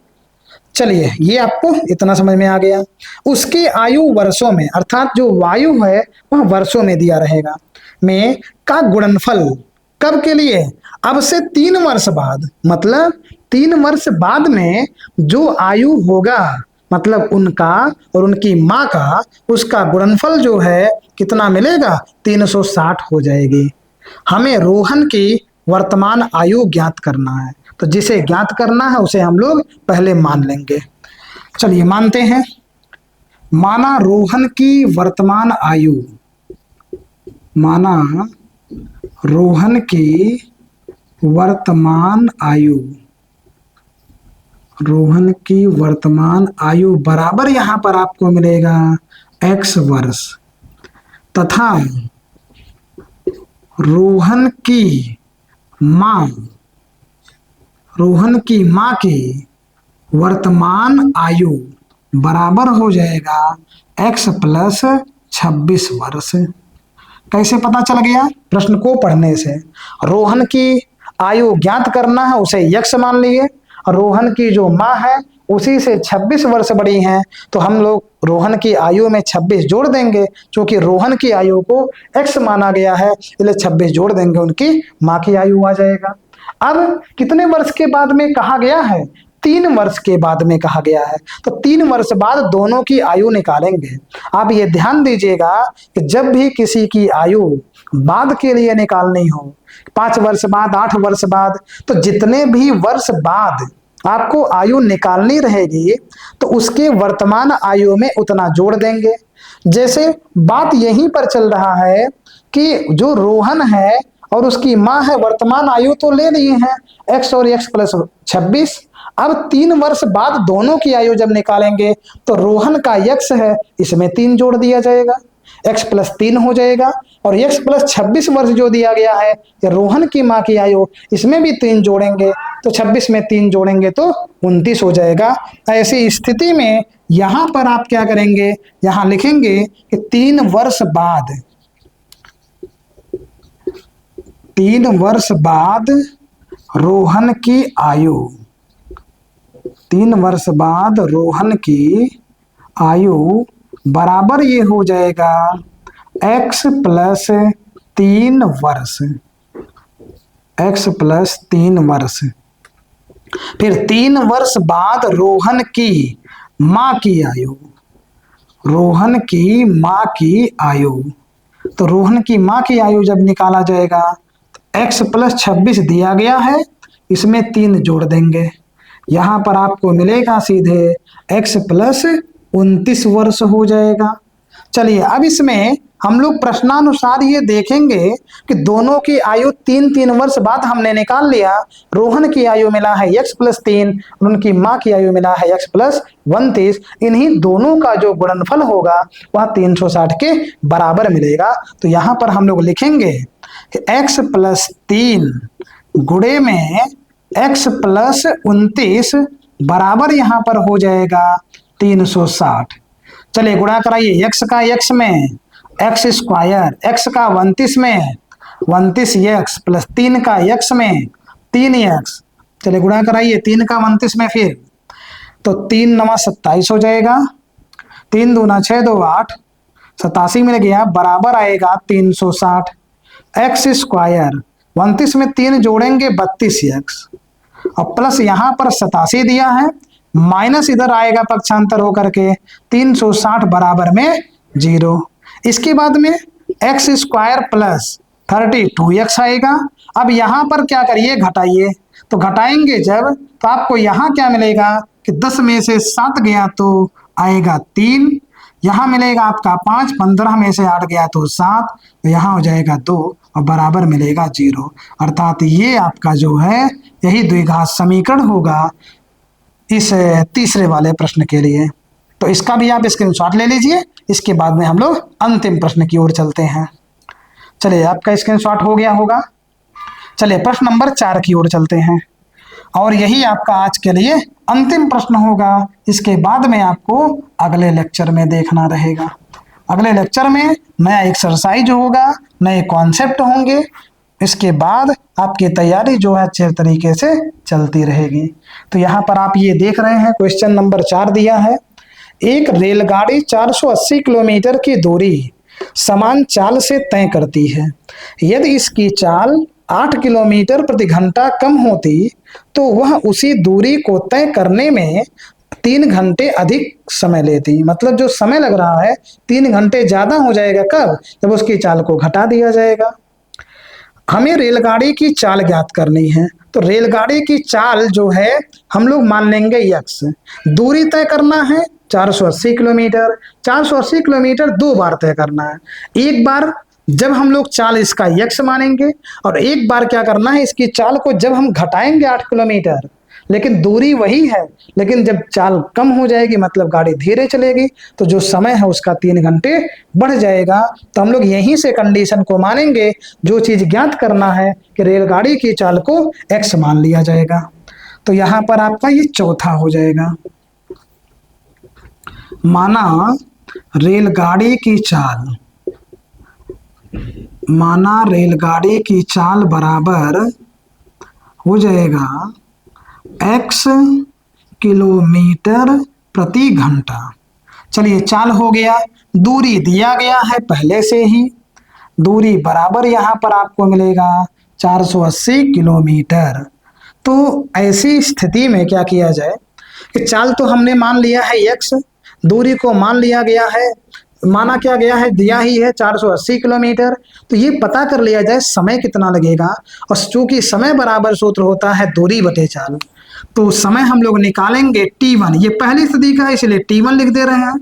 चलिए, ये आपको इतना समझ में आ गया। उसकी आयु वर्षों में, अर्थात जो वायु है वह वर्षों में दिया रहेगा, में का गुणनफल कब के लिए, अब से 3 वर्ष बाद, मतलब 3 वर्ष बाद में जो आयु होगा, मतलब उनका और उनकी माँ का, उसका गुणनफल जो है कितना मिलेगा, 360 हो जाएगी। हमें रोहन की वर्तमान आयु ज्ञात करना है, तो जिसे ज्ञात करना है उसे हम लोग पहले मान लेंगे। चलिए मानते हैं। माना रोहन की वर्तमान आयु, माना रोहन की वर्तमान आयु, रोहन की वर्तमान आयु बराबर यहां पर आपको मिलेगा x वर्ष, तथा रोहन की मां, रोहन की मां की वर्तमान आयु बराबर हो जाएगा x प्लस 26 वर्ष। कैसे पता चल गया? प्रश्न को पढ़ने से। रोहन की आयु ज्ञात करना है, उसे यक्ष मान लिए, और रोहन की जो माँ है उसी से 26 वर्ष बड़ी हैं, तो हम लोग रोहन की आयु में 26 जोड़ देंगे, क्योंकि रोहन की आयु को x माना गया है, इसलिए 26 जोड़ देंगे, उनकी माँ की आयु आ जाएगा। अब कितने वर्ष के बाद में कहा गया है? 3 वर्ष के बाद में कहा गया है, तो 3 वर्ष बाद दोनों की आयु निकालेंगे। आप ये ध्यान दीजिएगा कि जब भी किसी की आयु बाद के लिए निकालनी हो, 5 वर्ष बाद, 8 वर्ष बाद, तो जितने भी वर्ष बाद आपको आयु निकालनी रहेगी, तो उसके वर्तमान आयु में उतना जोड़ देंगे। जैसे बात यहीं पर चल रहा है कि जो रोहन है और उसकी माँ है, वर्तमान आयु तो ले लिए हैं x और x प्लस 26। अब 3 वर्ष बाद दोनों की आयु जब निकालेंगे तो रोहन का x है, इसमें 3 जोड़ दिया जाएगा, x प्लस 3 हो जाएगा, और x प्लस 26 वर्ष जो दिया गया है ये रोहन की माँ की आयु, इसमें भी 3 जोड़ेंगे, तो 26 में 3 जोड़ेंगे तो 29 हो जाएगा। ऐसी स्थिति में यहां पर आप क्या करेंगे, यहां लिखेंगे कि 3 वर्ष बाद, 3 वर्ष बाद रोहन की आयु, 3 वर्ष बाद रोहन की आयु बराबर ये हो जाएगा x प्लस 3 वर्ष, x प्लस 3 वर्ष। फिर 3 वर्ष बाद रोहन की माँ की आयु, रोहन की माँ की आयु, तो रोहन की माँ की आयु जब निकाला जाएगा तो x प्लस 26 दिया गया है, इसमें 3 जोड़ देंगे, यहां पर आपको मिलेगा सीधे x प्लस 29 वर्ष हो जाएगा। चलिए अब इसमें हम लोग प्रश्नानुसार ये देखेंगे कि दोनों की आयु 3-3 वर्ष बाद हमने निकाल लिया। रोहन की आयु मिला है x प्लस 3, उनकी माँ की आयु मिला है x प्लस 29। इन्हीं दोनों का जो गुणनफल होगा वह 360 के बराबर मिलेगा। तो यहाँ पर हम लोग लिखेंगे कि x प्लस 3 गुणे में x प्लस 29 बराबर यहाँ पर हो जाएगा 360। चलिए गुणा कराइए, x का x में x स्क्वायर, x का 29 में 29x प्लस 3 का x में 3x। चलिए गुणा कराइए 3 का 29 में, फिर तो 3 9 27 हो जाएगा, 3 दूना 6 2 8, 87 मिल गया, बराबर आएगा 360। x स्क्वायर 29 में 3 जोड़ेंगे 32x, और प्लस यहाँ पर 87 दिया है, माइनस इधर आएगा पक्षांतर होकर के 360 बराबर में 0। इसके बाद में x स्क्वायर प्लस 32x आएगा। अब यहाँ पर क्या करिए, घटाइए, तो घटाएंगे जब तो आपको यहाँ क्या मिलेगा कि 10 में से 7 गया तो आएगा 3, यहाँ मिलेगा आपका 5, 15 में से 8 गया तो 7, तो यहाँ हो जाएगा 2 और बराबर मिलेगा 0। अर्थात ये आपका जो है यही द्विघात समीकरण होगा इस तीसरे वाले प्रश्न के लिए। तो इसका भी आप स्क्रीनशॉट ले लीजिए। इसके बाद में हम लोग अंतिम प्रश्न की ओर चलते हैं। चलिए आपका स्क्रीनशॉट हो गया होगा। चलिए प्रश्न नंबर 4 की ओर चलते हैं, और यही आपका आज के लिए अंतिम प्रश्न होगा, इसके बाद में आपको अगले लेक्चर में देखना रहेगा। अगले लेक्चर में नया एक्सरसाइज होगा, नए कॉन्सेप्ट होंगे, इसके बाद आपकी तैयारी जो है अच्छे तरीके से चलती रहेगी। तो यहाँ पर आप ये देख रहे हैं क्वेश्चन नंबर 4 दिया है। एक रेलगाड़ी 480 किलोमीटर की दूरी समान चाल से तय करती है। यदि इसकी चाल 8 किलोमीटर प्रति घंटा कम होती तो वह उसी दूरी को तय करने में 3 घंटे अधिक समय लेती। मतलब जो समय लग रहा है 3 घंटे ज्यादा हो जाएगा। कब? जब उसकी चाल को घटा दिया जाएगा। हमें रेलगाड़ी की चाल ज्ञात करनी है। तो रेलगाड़ी की चाल जो है हम लोग मान लेंगे x। दूरी तय करना है 480 किलोमीटर। 480 किलोमीटर 2 बार तय करना है। एक बार जब हम लोग चाल इसका x मानेंगे और एक बार क्या करना है, इसकी चाल को जब हम घटाएंगे 8 किलोमीटर, लेकिन दूरी वही है, लेकिन जब चाल कम हो जाएगी मतलब गाड़ी धीरे चलेगी तो जो समय है उसका 3 घंटे बढ़ जाएगा। तो हम लोग यहीं से कंडीशन को मानेंगे। जो चीज ज्ञात करना है कि रेलगाड़ी की चाल को x मान लिया जाएगा। तो यहां पर आपका ये चौथा हो जाएगा। माना रेलगाड़ी की चाल बराबर हो जाएगा x किलोमीटर प्रति घंटा। चलिए चाल हो गया, दूरी दिया गया है पहले से ही। दूरी बराबर यहाँ पर आपको मिलेगा 480 किलोमीटर। तो ऐसी स्थिति में क्या किया जाए कि चाल तो हमने मान लिया है x, दूरी को मान लिया गया है, माना क्या गया है, दिया ही है 480 किलोमीटर। तो ये पता कर लिया जाए समय कितना लगेगा। और चूंकि समय बराबर सूत्र होता है दूरी बटे चाल, तो समय हम लोग निकालेंगे t1। ये पहली स्थिति का है इसलिए t1 लिख दे रहे हैं।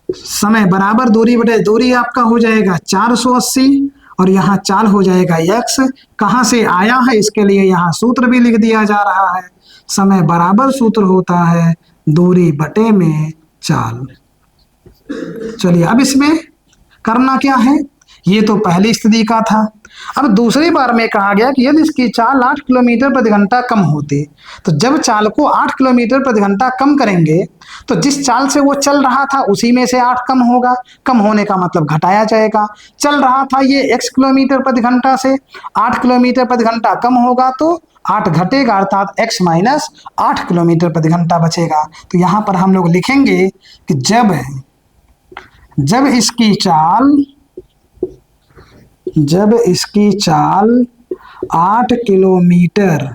समय बराबर दूरी बटे दूरी आपका हो जाएगा 480 और यहाँ चाल हो जाएगा x। कहाँ से आया है इसके लिए यहाँ सूत्र भी लिख दिया जा रहा है। समय बराबर सूत्र होता है दूरी बटे में चाल। चलिए अब इसमें करना क्या है, ये तो पहली स्थिति का था। अब दूसरी बार में कहा गया कि यदि इसकी चाल 8 किलोमीटर प्रति घंटा कम होती, तो जब चाल को 8 किलोमीटर प्रति घंटा कम करेंगे तो जिस चाल से वो चल रहा था उसी में से 8 कम होगा। कम होने का मतलब घटाया जाएगा। चल रहा था ये x किलोमीटर प्रति घंटा से, 8 किलोमीटर प्रति घंटा कम होगा तो 8 घटेगा, अर्थात x माइनस 8 किलोमीटर प्रति घंटा बचेगा। तो यहाँ पर हम लोग लिखेंगे कि जब इसकी चाल 8 किलोमीटर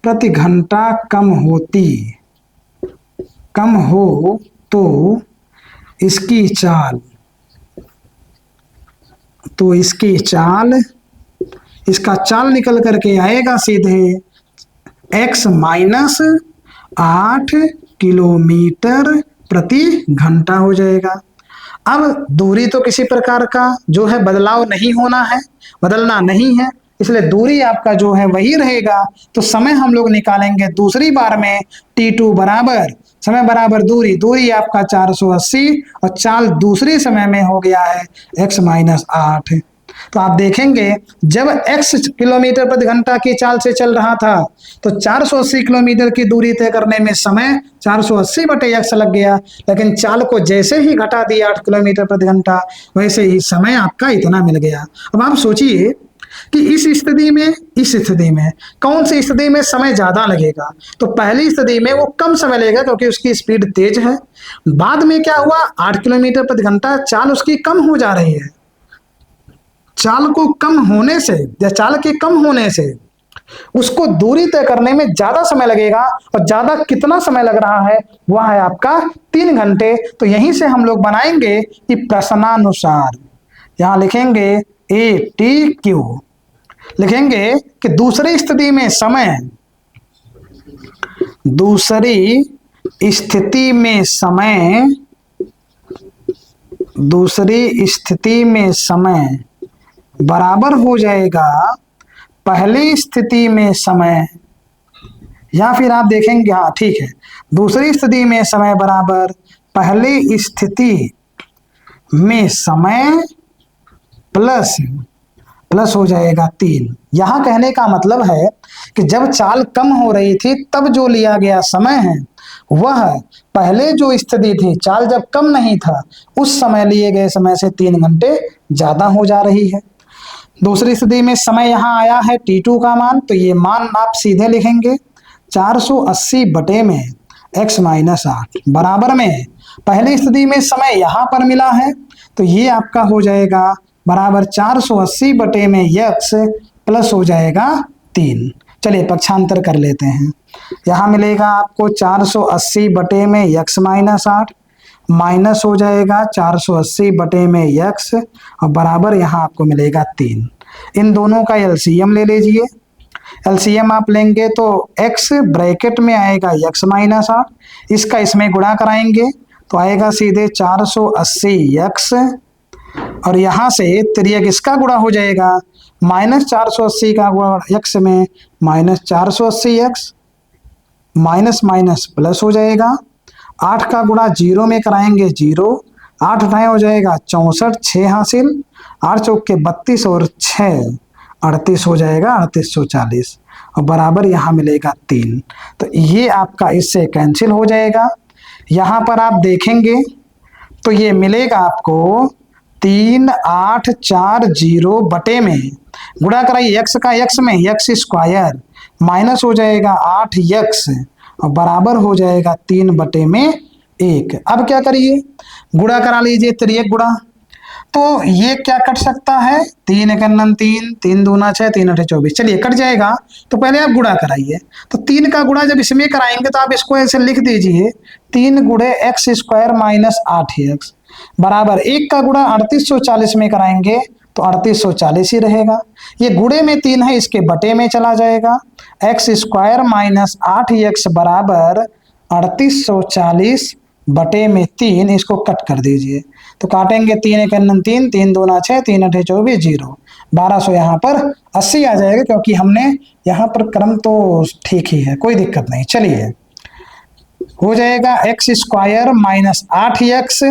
प्रति घंटा कम हो तो इसकी चाल इसका चाल निकल करके आएगा सीधे x माइनस 8 किलोमीटर प्रति घंटा हो जाएगा। अब दूरी तो किसी प्रकार का जो है बदलाव नहीं होना है, बदलना नहीं है, इसलिए दूरी आपका जो है वही रहेगा। तो समय हम लोग निकालेंगे दूसरी बार में t2 बराबर समय बराबर दूरी आपका 480 और चाल दूसरे समय में हो गया है x माइनस 8। तो आप देखेंगे जब x किलोमीटर प्रति घंटा की चाल से चल रहा था तो 480 किलोमीटर की दूरी तय करने में समय 480 बटे x लग गया, लेकिन चाल को जैसे ही घटा दिया 8 किलोमीटर प्रति घंटा वैसे ही समय आपका इतना मिल गया। अब आप सोचिए कि इस स्थिति में कौन सी स्थिति में समय ज्यादा लगेगा। तो पहली स्थिति में वो कम समय लगेगा क्योंकि उसकी स्पीड तेज है। बाद में क्या हुआ, 8 किलोमीटर प्रति घंटा चाल उसकी कम हो जा रही है। चाल के कम होने से उसको दूरी तय करने में ज्यादा समय लगेगा और ज्यादा कितना समय लग रहा है वह है आपका 3 घंटे। तो यहीं से हम लोग बनाएंगे कि प्रश्नानुसार यहां लिखेंगे ATQ, लिखेंगे कि दूसरी स्थिति में समय बराबर हो जाएगा पहली स्थिति में समय, या फिर आप देखेंगे हाँ ठीक है, दूसरी स्थिति में समय बराबर पहली स्थिति में समय प्लस हो जाएगा 3। यहां कहने का मतलब है कि जब चाल कम हो रही थी तब जो लिया गया समय है वह पहले जो स्थिति थी, चाल जब कम नहीं था, उस समय लिए गए समय से 3 घंटे ज्यादा हो जा रही है। दूसरी स्थिति में समय यहाँ आया है T2 का मान, तो ये मान आप सीधे लिखेंगे 480 बटे में x माइनस 8 बराबर में पहली स्थिति में समय यहाँ पर मिला है, तो ये आपका हो जाएगा बराबर 480 बटे में x प्लस हो जाएगा 3। चलिए पक्षांतर कर लेते हैं। यहाँ मिलेगा आपको 480 बटे में x माइनस 8 माइनस हो जाएगा 480 बटे में x और बराबर यहाँ आपको मिलेगा 3। इन दोनों का एलसीएम ले लीजिए। एलसीएम आप लेंगे तो x ब्रैकेट में आएगा x माइनस 8, इसका इसमें गुणा कराएंगे तो आएगा सीधे 480x और यहाँ से तिर्यक इसका गुणा हो जाएगा माइनस 480 का गुणा x में minus 480x minus minus plus हो जाएगा। 8 का गुणा 0 में कराएंगे 0, 8 9 हो जाएगा 64, 6 हासिल, 8 चौक के 32 और 6 38 हो जाएगा 3840 और बराबर यहाँ मिलेगा 3। तो ये आपका इससे कैंसिल हो जाएगा। यहाँ पर आप देखेंगे तो ये मिलेगा आपको 3840 बटे में गुणा कराइए x का x में x स्क्वायर माइनस हो जाएगा 8x और बराबर हो जाएगा 3 बटे में 1। अब क्या करिए, गुणा करा लीजिए, तिर्यक गुणा। तो ये क्या कट सकता है, 3 × 3, 3 दूना 6, 3 8 24। चलिए कट जाएगा, तो पहले आप गुणा कराइए। तो 3 का गुणा जब इसमें कराएंगे तो आप इसको ऐसे लिख दीजिए 3 गुणे x स्क्वायर माइनस 8x बराबर 1 का गुणा 3840 में कराएंगे तो 3840 ही रहेगा। ये गुणे में 3 है, इसके बटे में चला जाएगा। x स्क्वायर माइनस 8x बराबर 3840 बटे में 3, इसको कट कर दीजिए। तो काटेंगे 3 × 3, 3 दूना 6, 3 8 24 0, 1200 यहाँ पर 80 आ जाएगा, क्योंकि हमने यहाँ पर क्रम तो ठीक ही है, कोई दिक्कत नहीं। चलिए हो जाएगा x स्क्वायर माइनस 8x,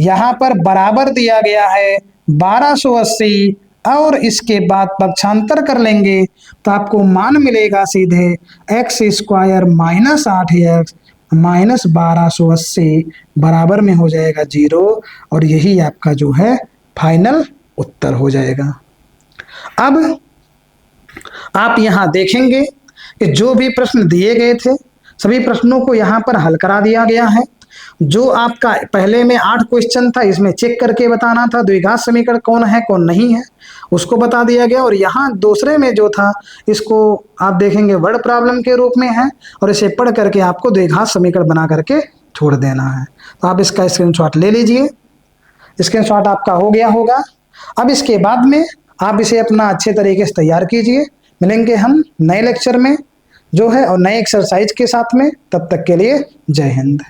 यहाँ पर बराबर दिया गया है 1280 और इसके बाद पक्षांतर कर लेंगे तो आपको मान मिलेगा सीधे x square minus 8x minus 1280 बराबर में हो जाएगा 0 और यही आपका जो है फाइनल उत्तर हो जाएगा। अब आप यहाँ देखेंगे कि जो भी प्रश्न दिए गए थे सभी प्रश्नों को यहाँ पर हल करा दिया गया है। जो आपका पहले में 8 क्वेश्चन था, इसमें चेक करके बताना था द्विघात समीकरण कौन है कौन नहीं है, उसको बता दिया गया। और यहाँ दूसरे में जो था, इसको आप देखेंगे वर्ड प्रॉब्लम के रूप में है और इसे पढ़ करके आपको द्विघात समीकरण बना करके छोड़ देना है। तो आप इसका स्क्रीनशॉट ले लीजिए। स्क्रीनशॉट आपका हो गया होगा। अब इसके बाद में आप इसे अपना अच्छे तरीके से तैयार कीजिए। मिलेंगे हम नए लेक्चर में जो है और नए एक्सरसाइज के साथ में। तब तक के लिए जय हिंद।